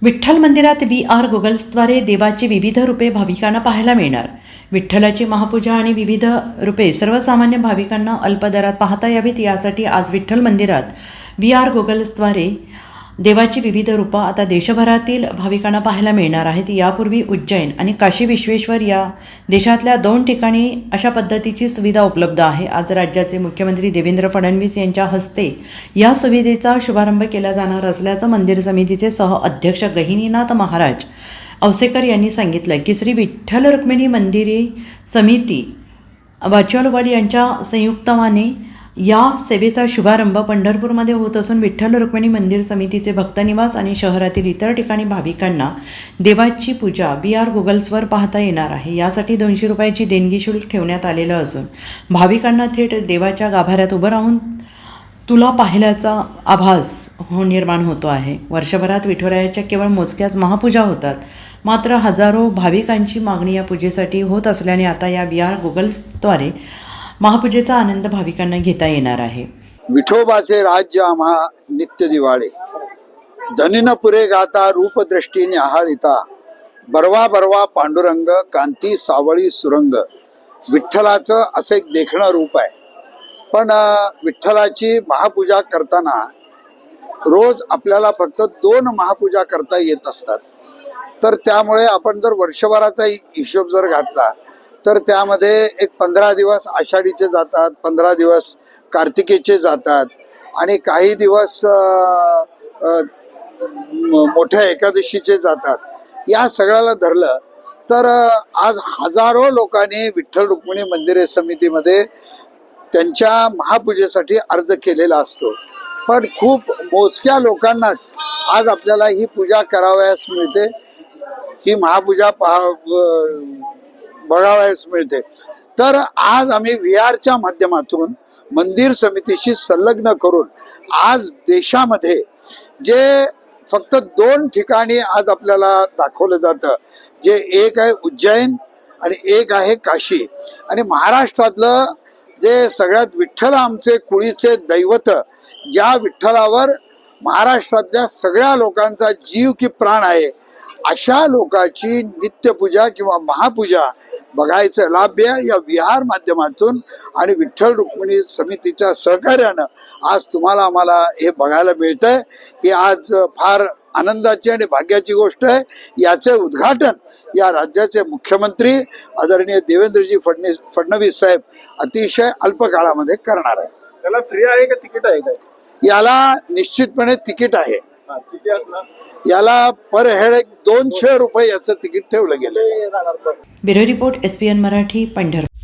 विठ्ठल मंदिरात VR गोगल्सद्वारे देवाची विविध रूपे भाविकांना पाहायला मिळणार। विठ्ठलाची महापूजा आणि विविध रूपे सर्वसामान्य भाविकांना अल्प दरात पाहता यावीत यासाठी आज विठ्ठल मंदिरात VR गोगल्सद्वारे देवाची विविध रूपं आता देशभरातील भाविकांना पाहायला मिळणार आहेत। यापूर्वी उज्जैन आणि काशी विश्वेश्वर या देशातल्या 2 ठिकाणी अशा पद्धतीची सुविधा उपलब्ध आहे। आज राज्याचे मुख्यमंत्री देवेंद्र फडणवीस यांच्या हस्ते या सुविधेचा शुभारंभ केला जाणार असल्याचं मंदिर समितीचे सह अध्यक्ष गहिनीनाथ महाराज औसेकर यांनी सांगितलं की श्री विठ्ठल रुक्मिणी मंदिरे समिती व्हर्च्युअल वर्ल्ड यांच्या संयुक्तपणे या सेवेचा शुभारंभ पंढरपूरमध्ये होत असून विठ्ठल रुक्मिणी मंदिर समितीचे भक्तनिवास आणि शहरातील इतर ठिकाणी भाविकांना देवाची पूजा VR गोगल्सवर पाहता येणार आहे। यासाठी 200 रुपयाची देणगी शुल्क ठेवण्यात आलेलं असून भाविकांना थेट देवाच्या गाभाऱ्यात उभं राहून तुला पाहिल्याचा आभास निर्माण होतो आहे। वर्षभरात विठुरायाच्या केवळ मोजक्याच महापूजा होतात, मात्र हजारो भाविकांची मागणी या पूजेसाठी होत असल्याने आता या VR गोगल्सद्वारे महापूजेचा आनंद भाविकांना घेता येणार आहे। विठोबाचे राज्य आम्हा नित्य दिवाळे, धनिन पुरे गाता रूप दृष्टी न्याहाळिता, बरवा बरवा पांडुरंग कांती सावळी सुरंग। विठ्ठलाचं असं एक देखणं रूप आहे, पण विठ्ठलाची महापूजा करताना रोज आपल्याला फक्त 2 महापूजा करता येत असतात। तर त्यामुळे आपण जर वर्षभराचा हिशोब जर घातला तर त्यामध्ये एक 15 दिवस आषाढीचे जातात, 15 दिवस कार्तिकेचे जातात आणि काही दिवस मोठ्या एकादशीचे जातात। या सगळ्याला धरलं तर आज हजारो लोकांनी विठ्ठल रुक्मिणी मंदिरे समितीमध्ये त्यांच्या महापूजेसाठी अर्ज केलेला असतो, पण खूप मोजक्या लोकांनाच आज आपल्याला ही पूजा करावयास मिळते, ही महापूजा बघावयास मिळते। तर आज आम्ही VRच्या माध्यमातून मंदिर समितीशी संलग्न करून आज देशामध्ये जे फक्त 2 ठिकाणी आज आपल्याला दाखवलं जातं, जे एक आहे उज्जैन आणि एक आहे काशी, आणि महाराष्ट्रातलं जे सगळ्यात विठ्ठल आमचे कुळीचे दैवत, ज्या विठ्ठलावर महाराष्ट्रातल्या सगळ्या लोकांचा जीव की प्राण आहे, अशा लोकांची नित्यपूजा किंवा महापूजा बघायचं लाभ्य या VR माध्यमातून आणि विठ्ठल रुक्मिणी समितीच्या सहकार्यानं आज तुम्हाला आम्हाला हे बघायला मिळतंय। ही आज फार आनंदाची आणि भाग्याची गोष्ट आहे। याचे उद्घाटन या राज्याचे मुख्यमंत्री आदरणीय देवेंद्रजी फडणवीस साहेब अतिशय अल्प काळामध्ये करणार आहेत। त्याला फ्री आहे का तिकीट आहे काय? याला निश्चितपणे तिकीट आहे। याला पर हेड 200 रुपये याचं तिकीट ठेवलं गेलं। Bureau report SBN Marathi, Pandharpur.